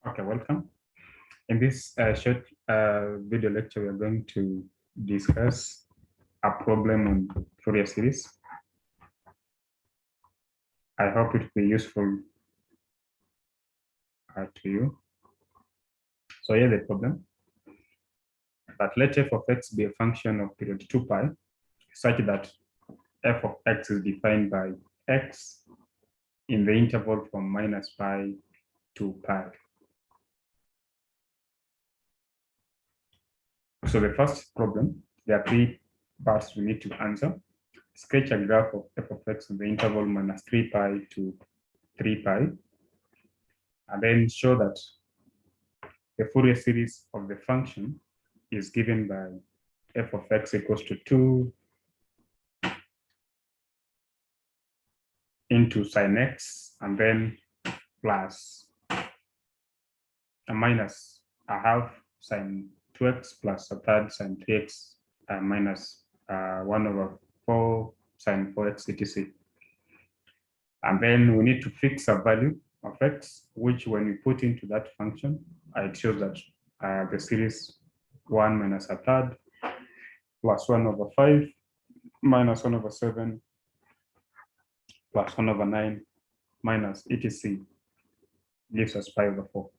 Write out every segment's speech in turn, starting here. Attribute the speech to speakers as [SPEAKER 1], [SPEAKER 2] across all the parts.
[SPEAKER 1] Okay, welcome. In this short video lecture, we are going to discuss a problem on Fourier series. I hope it will be useful to you. So here's the problem. But let f of x be a function of period 2 pi such that f of x is defined by x in the interval from minus pi to pi. So the first problem, there are three parts we need to answer. Sketch a graph of f of x in the interval minus 3 pi to 3 pi, and then show that the Fourier series of the function is given by f of x equals to 2 into sine x, and then plus a minus a half sine 2x plus a third sine 3x minus 1 over 4 sine 4x etc. And then we need to fix a value of x, which when we put into that function, it shows that the series 1 minus a third plus 1 over 5 minus 1 over 7 plus 1 over 9 minus etc. gives us pi over 4.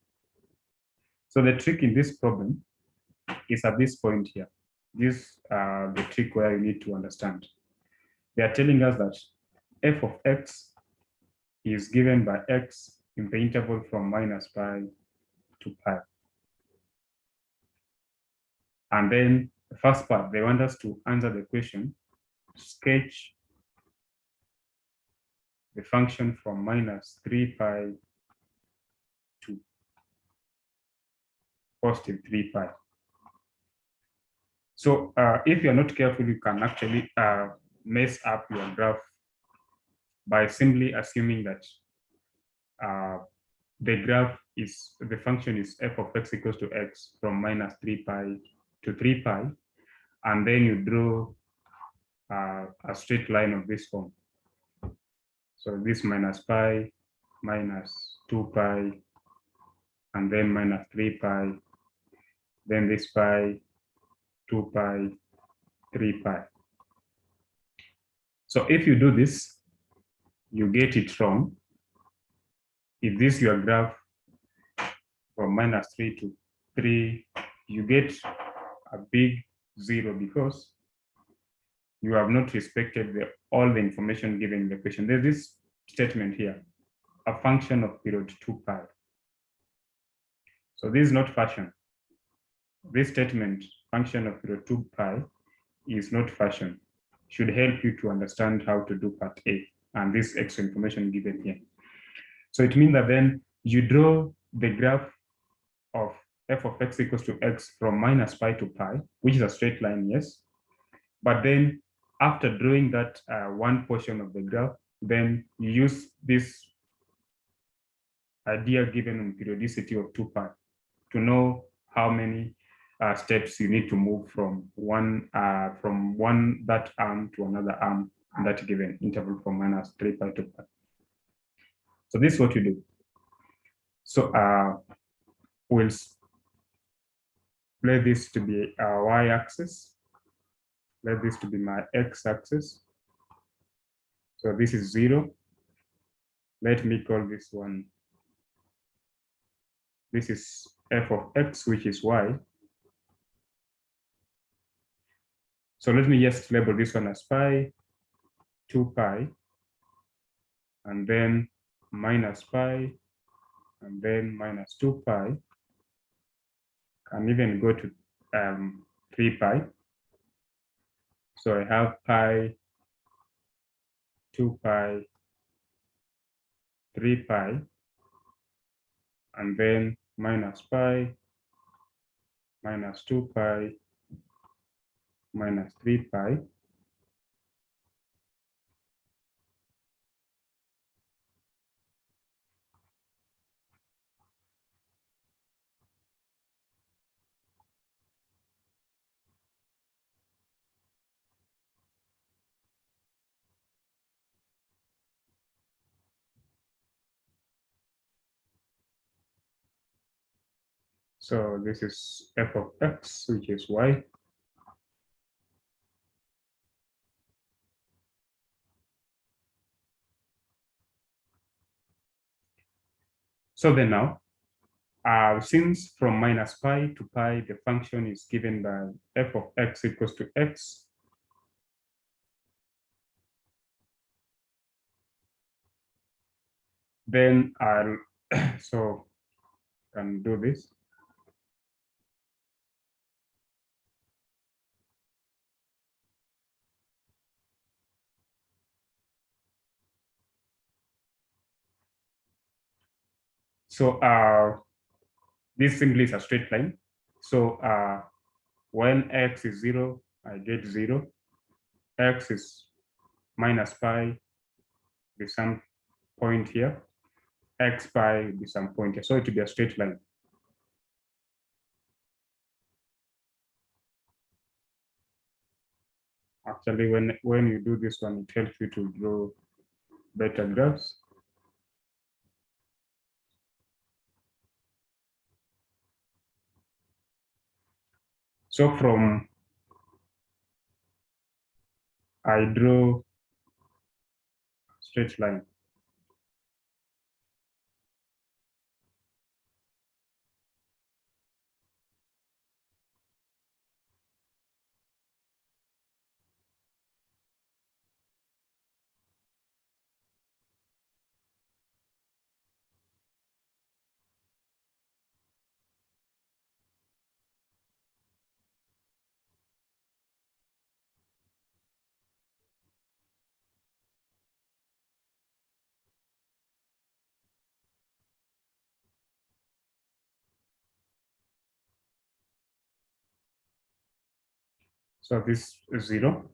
[SPEAKER 1] So the trick in this problem is at this point here. This the trick where you need to understand. They are telling us that f of x is given by x in the interval from minus pi to pi. And then the first part, they want us to answer the question, sketch the function from minus 3 pi to positive 3 pi. So if you're not careful, you can actually mess up your graph by simply assuming that the function is f of x equals to x from minus 3 pi to 3 pi, and then you draw a straight line of this form. So this minus pi, minus 2 pi, and then minus 3 pi, then this pi, 2 pi, 3 pi. So if you do this, you get it wrong. If this is your graph from minus 3 to 3, you get a big 0 because you have not respected all the information given in the question. There's this statement here, a function of period 2 pi. So this is not fashion. This statement, function of period 2 pi, is not fashion. Should help you to understand how to do part A and this extra information given here. So it means that then you draw the graph of f of x equals to x from minus pi to pi, which is a straight line, yes. But then after drawing that one portion of the graph, then you use this idea given on periodicity of 2 pi to know how many steps you need to move from one that arm to another arm in that given interval from minus 3 pi to pi. So this is what you do. So we'll let this to be our y-axis. Let this to be my x-axis. So this is 0. Let me call this one. This is f of x, which is y. So let me just label this one as pi, 2 pi, and then minus pi, and then minus 2 pi, can even go to 3 pi. So I have pi, 2 pi, 3 pi, and then minus pi, minus 2 pi, minus 3 pi. So this is f of x, which is y. So then now, since from minus pi to pi, the function is given by f of x equals to x, then I'll so can do this. So this simply is a straight line. So when x is 0, I get 0. X is minus pi, be some point here. X pi be some point here. So it will be a straight line. Actually, when you do this one, it helps you to draw better graphs. So from I draw straight line. So this is 0.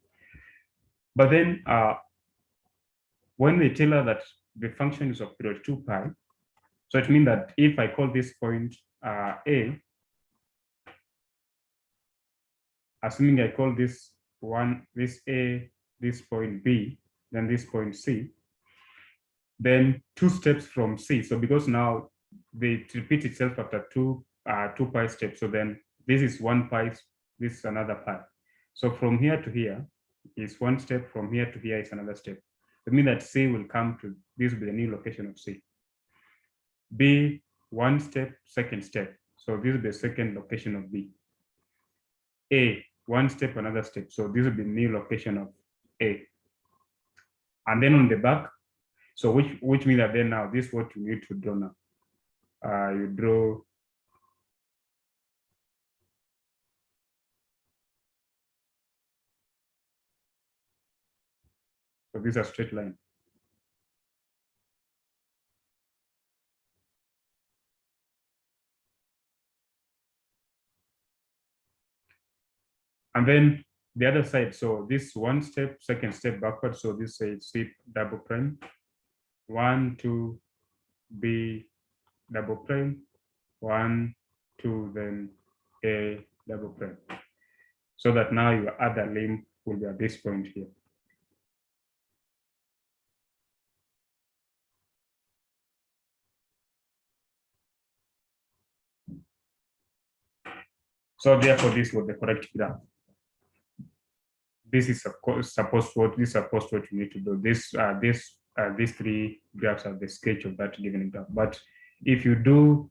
[SPEAKER 1] But then when they tell us that the function is of period 2 pi, so it means that if I call this point A, assuming I call this one, this A, this point B, then this point C, then 2 steps from C. So because now they repeat itself after 2 pi steps. So then this is 1 pi, this is another pi. So from here to here is 1 step, from here to here is another step. It means that C will come to, this will be the new location of C. B, 1 step, second step. So this will be the second location of B. A, 1 step, another step. So this will be the new location of A. And then on the back, so which means that then now this is what you need to draw now. You draw so this is a straight line. And then the other side, so this 1 step, second step backward. So this is C double prime, 1, 2, B double prime, 1, 2, then A double prime. So that now your other limb will be at this point here. So therefore, this was the correct graph. This is supposed what you need to do. These 3 graphs are the sketch of that given graph. But if you do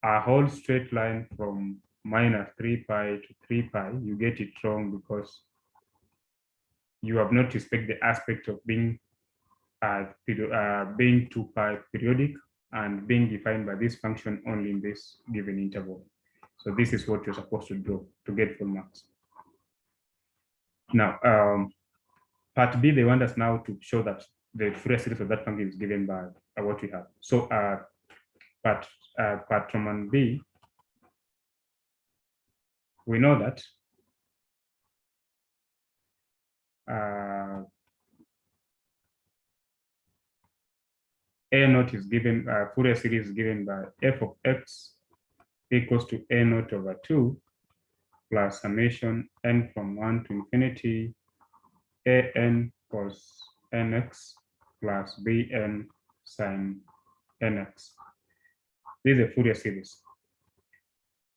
[SPEAKER 1] a whole straight line from minus 3 pi to 3 pi, you get it wrong because you have not respected the aspect of being 2 pi periodic and being defined by this function only in this given interval. So this is what you're supposed to draw to get full marks. Now, part B, they want us now to show that the Fourier series of that function is given by what we have. So part Roman B, we know that A naught is given, Fourier series is given by f of x equals to A naught over 2 plus summation n from 1 to infinity an cos nx plus bn sin nx. This is a Fourier series.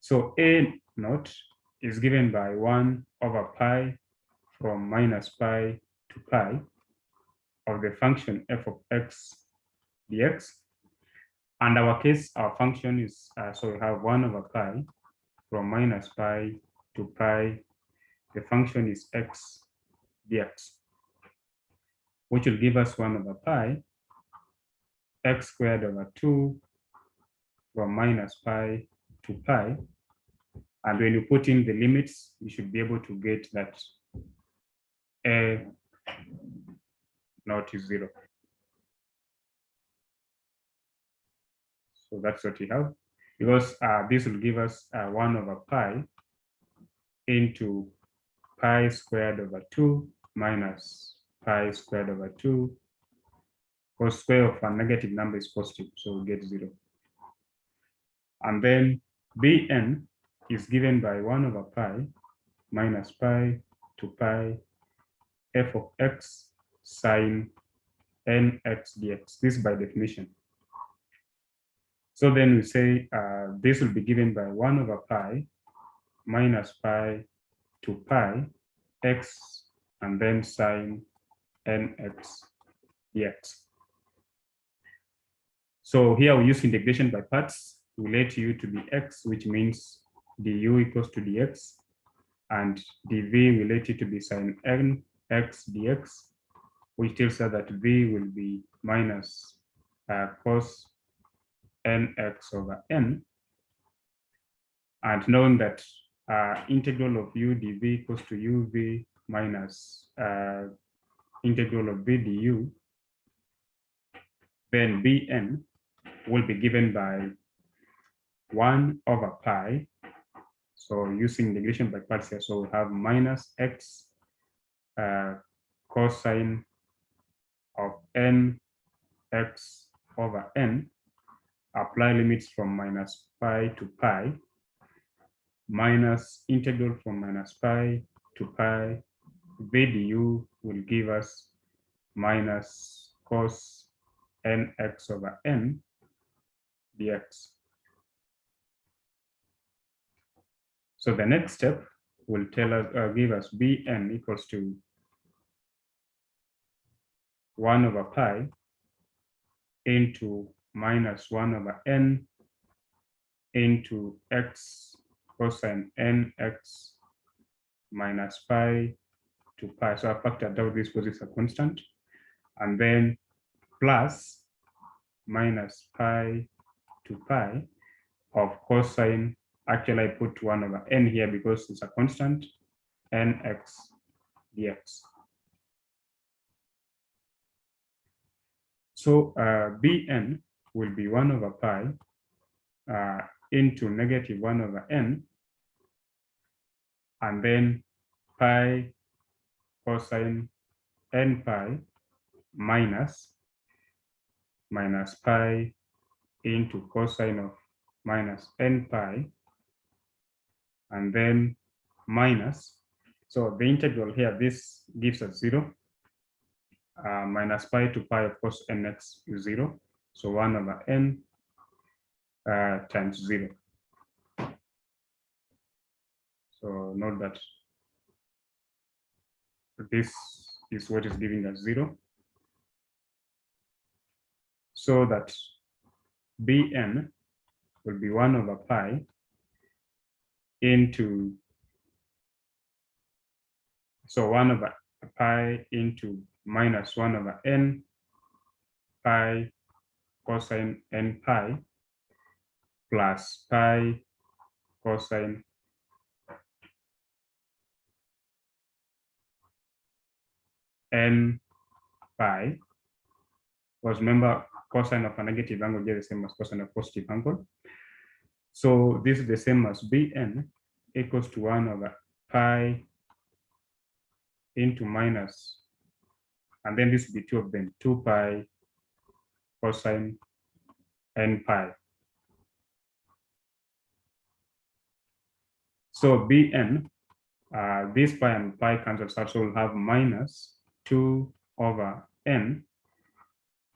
[SPEAKER 1] So A naught is given by 1 over pi from minus pi to pi of the function f of x dx. And our case, our function is, so we have 1 over pi from minus pi to pi. The function is x dx, which will give us 1 over pi x squared over 2 from minus pi to pi. And when you put in the limits, you should be able to get that A naught is 0. So that's what we have, because this will give us 1 over pi into pi squared over 2 minus pi squared over 2, because square of a negative number is positive, so we get 0. And then Bn is given by 1 over pi minus pi to pi f of x sine nx dx. This by definition. So then we say this will be given by 1 over pi minus pi to pi x and then sine nx dx. So here we use integration by parts. We let u to be x, which means du equals to dx, and dv we let it to be sine nx dx, which tells us that v will be minus cos nx over n. And knowing that integral of u dv equals to uv minus integral of v du, then bn will be given by 1 over pi. So using integration by parts here, so we have minus x cosine of n x over n, apply limits from minus pi to pi, minus integral from minus pi to pi, v du will give us minus cos nx over n dx. So the next step will tell us, give us bn equals to 1 over pi into minus 1 over n into x cosine nx minus pi to pi. So I factored out this because it's a constant, and then plus minus pi to pi of cosine. Actually, I put 1 over n here because it's a constant, nx dx. So bn will be 1 over pi into negative 1 over n, and then pi cosine n pi minus pi into cosine of minus n pi, and then minus. So the integral here, this gives us 0. Minus pi to pi, of course, nx is 0. So 1 over n times 0. So note that this is what is giving us 0. So that bn will be 1 over pi into, so 1 over pi into minus 1 over n pi cosine n pi plus pi cosine n pi, because remember cosine of a negative angle is the same as cosine of a positive angle. So this is the same as bn equals to 1 over pi into minus, and then this will be 2 of them, 2 pi cosine n pi. So bn, this pi and pi cancels out, so we'll have minus 2 over n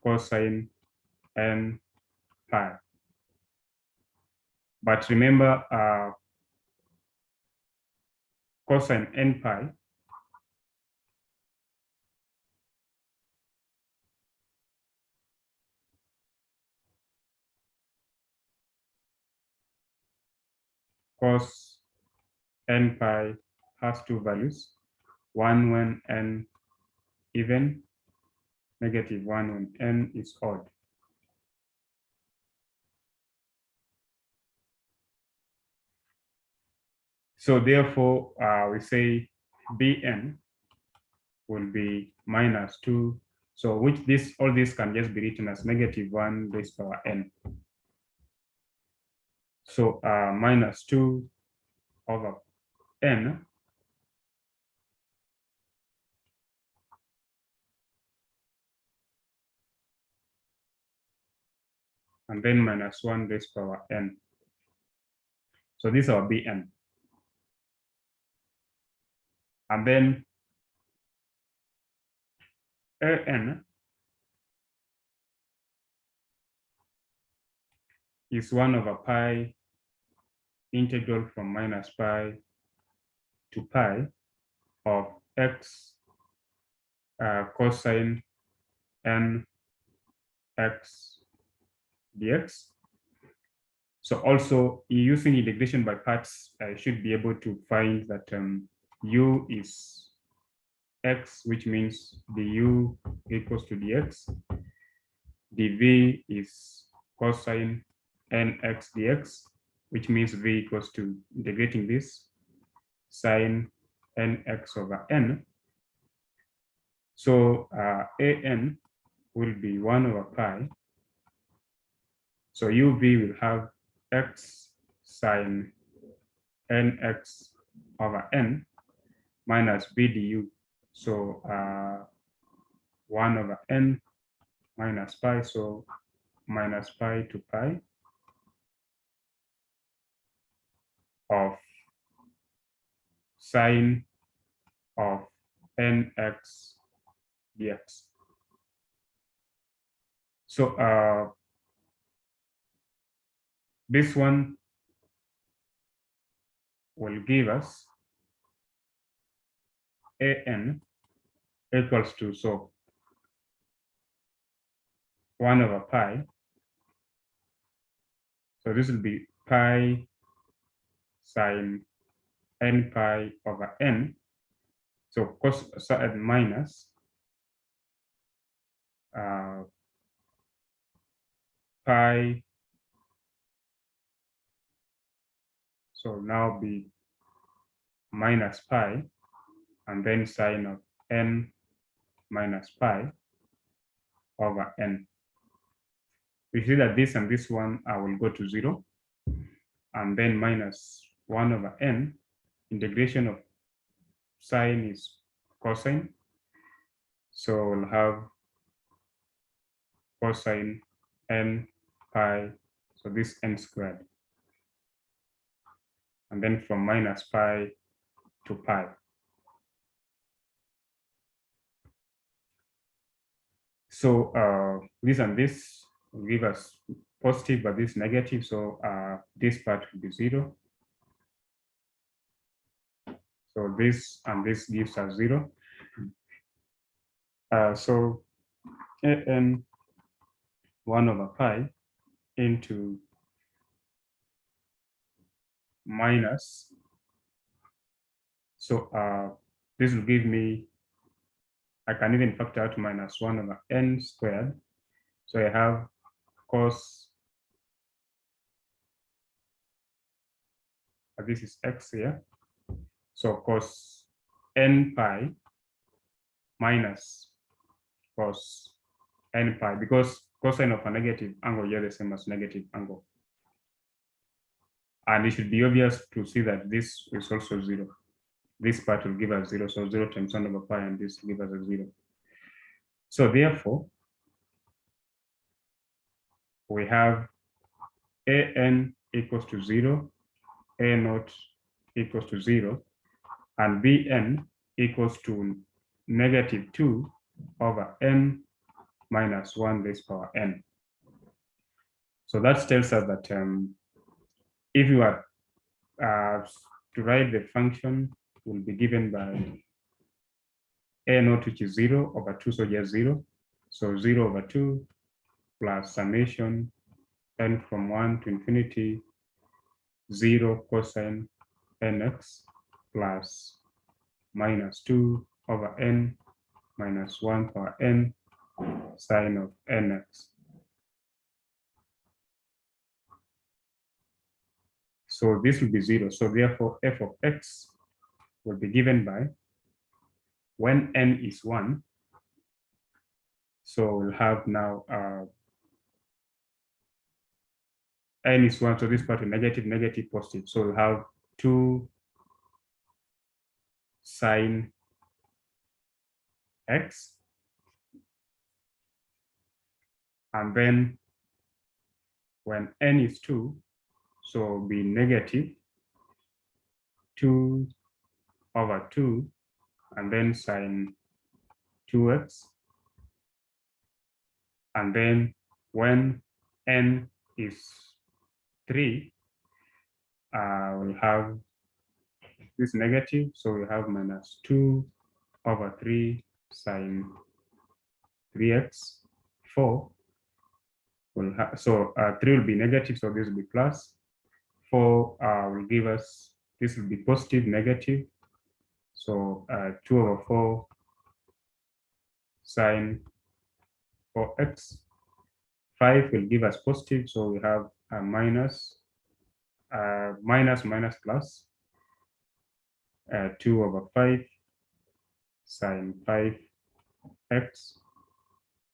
[SPEAKER 1] cosine n pi. But remember, cosine n pi cos n pi has two values, one when n even, negative one when n is odd. So therefore, we say Bn will be minus 2. So which all this can just be written as negative 1 raised power n. So minus 2 over n and then minus 1 raised power n. So this is our Bn. And then An is 1 over pi integral from minus pi to pi of x cosine n x dx. So also using integration by parts, I should be able to find that u is x, which means du equals to dx. dv is cosine nx dx, which means v equals to integrating this sine nx over n. So an will be 1 over pi. So uv will have x sine nx over n minus b du. So 1 over n minus pi, so minus pi to pi of sine of nx dx. So this one will give us an equals to, so 1 over pi. So this will be pi sine n pi over n. So cos minus pi. So now be minus pi and then sine of n minus pi over n. We see that this and this one will go to 0, and then minus 1 over n. Integration of sine is cosine, so we'll have cosine n pi, so this n squared, and then from minus pi to pi. So this and this will give us positive, but this negative, so this part will be 0. So this and this gives us 0. So an 1 over pi into minus. So this will give me, I can even factor out minus 1 over n squared. So I have cos, this is x here. So cos n pi minus cos n pi, because cosine of a negative angle here is the same as negative angle. And it should be obvious to see that this is also 0. This part will give us 0, so 0 times 1 over pi, and this will give us a 0. So therefore, we have an equals to 0, a naught equals to 0, and bn equals to negative 2 over n minus 1 raised power n. So that tells us that if you are to write the function, will be given by a naught, which is 0 over 2, so just 0. So 0 over 2 plus summation n from 1 to infinity 0 cosine nx plus minus 2 over n minus 1 power n sine of nx. So this will be 0. So therefore, f of x will be given by, when n is 1, so we'll have now n is 1, so this part is negative, negative, positive. So we'll have 2 sine x, and then when n is 2, so it'll be negative 2 over 2, and then sine 2x. And then when n is 3, we'll have this negative, so we have minus 2 over 3 sine 3x. 4 will have, so 3 will be negative, so this will be plus. 4 will give us, this will be positive, negative. So 2 over 4 sine 4x. 5 will give us positive, so we have a minus, minus plus 2 over 5 sine 5x.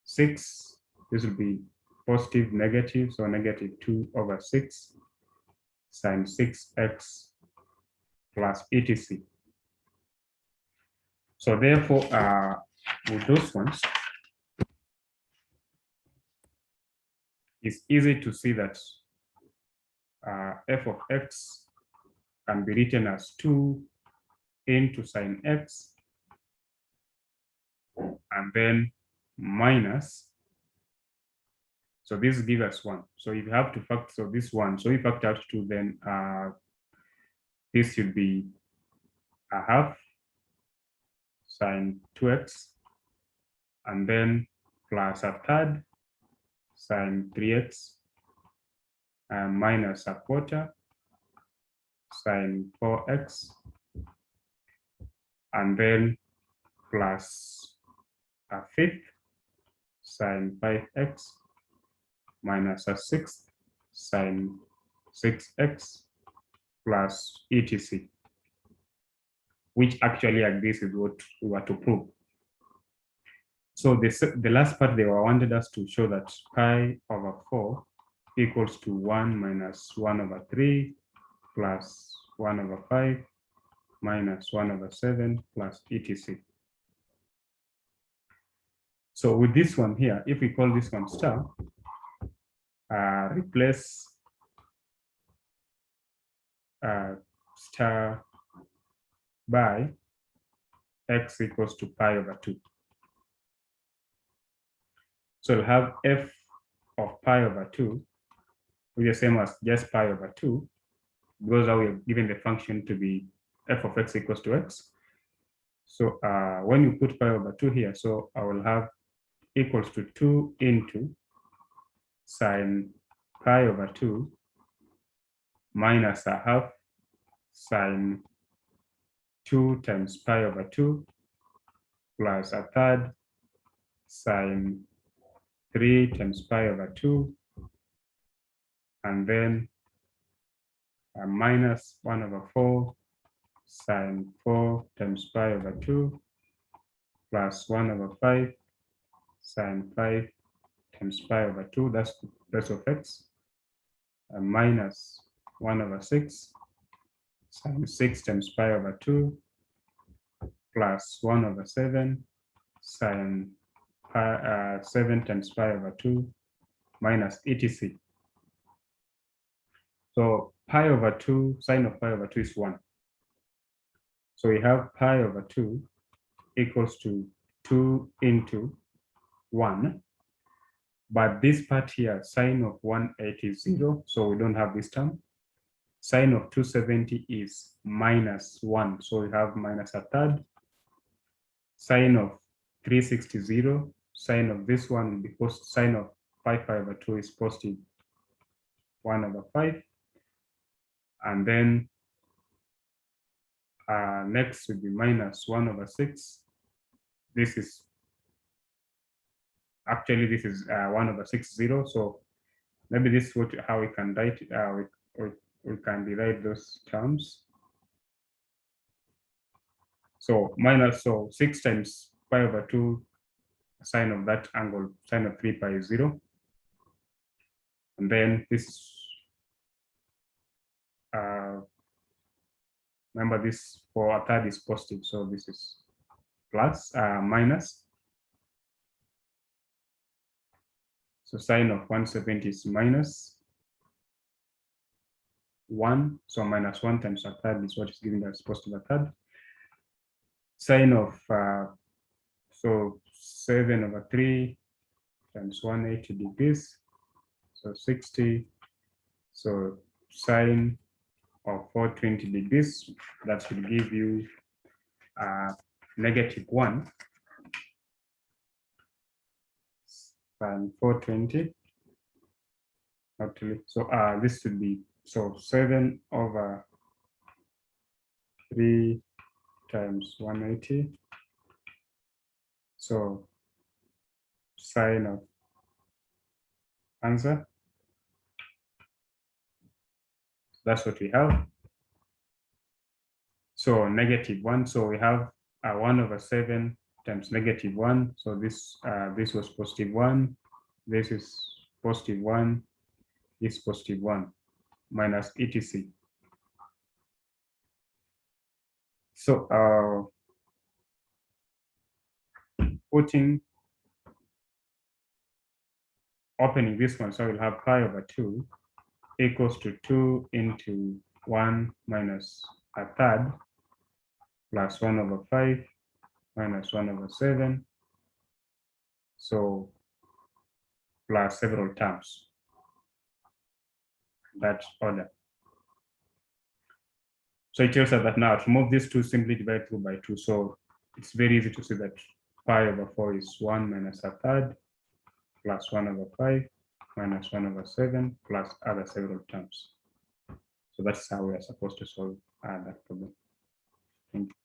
[SPEAKER 1] 6, this will be positive, negative, so negative 2 over 6 sine 6x plus etc. So therefore, with those ones, it's easy to see that f of x can be written as 2 into sine x, and then minus, so this gives us 1. So if you have to factor, so this 1, so if you factor out 2, then this should be a half sine 2x, and then plus a third sine 3x, and minus a quarter sine 4x, and then plus a fifth sine 5x, minus a sixth sine 6x plus etc, which actually agrees with what we were to prove. So the last part, they wanted us to show that pi over 4 equals to 1 minus 1 over 3 plus 1 over 5 minus 1 over 7 plus etc. So with this one here, if we call this one star, replace star by x equals to pi over 2. So we'll have f of pi over 2, which is the same as just pi over 2, because now we have given the function to be f of x equals to x. So when you put pi over 2 here, so I will have equals to 2 into sine pi over 2 minus a half sine 2 times pi over 2 plus a third sine 3 times pi over 2, and then a minus 1 over 4 sine 4 times pi over 2 plus 1 over 5 sine 5 times pi over 2, that's of x, and minus 1 over 6 sine 6 times pi over 2 plus 1 over 7 sine 7 times pi over 2 minus etc. So pi over 2, sine of pi over 2 is 1. So we have pi over 2 equals to 2 into 1. But this part here, sine of 180 is 0, so we don't have this term. Sine of 270 is -1, so we have minus a third. Sine of 360, sine of this one will be positive. Sine of 5/2 is positive 1/5. And then next would be -1/6. This is actually, this is 1/60. So maybe this is how we can write it. We can derive those terms. So 6 times pi/2 sine of that angle, sine of 3 pi is 0. And then this, remember this for a third is positive, so this is plus, minus. So sine of 170 is -1. So -1 times a third is what is giving us positive a third. Sine of, so 7/3 times 180 degrees, so 60. So sine of 420 degrees, that should give you -1 and 420. Actually, so this should be, so 7/3 times 180. So sine of answer, that's what we have. So -1, so we have 1/7 times -1. So this was +1, this is +1, this +1, minus etc. So opening this one, so we'll have pi/2 equals to 2 into 1 minus a third plus 1/5 minus 1/7. So plus several terms, that order. So it tells us that now to move these two, simply divide through by 2. So it's very easy to see that pi/4 is 1 minus a third plus 1/5 minus 1/7 plus other several terms. So that's how we are supposed to solve that problem. Thank you.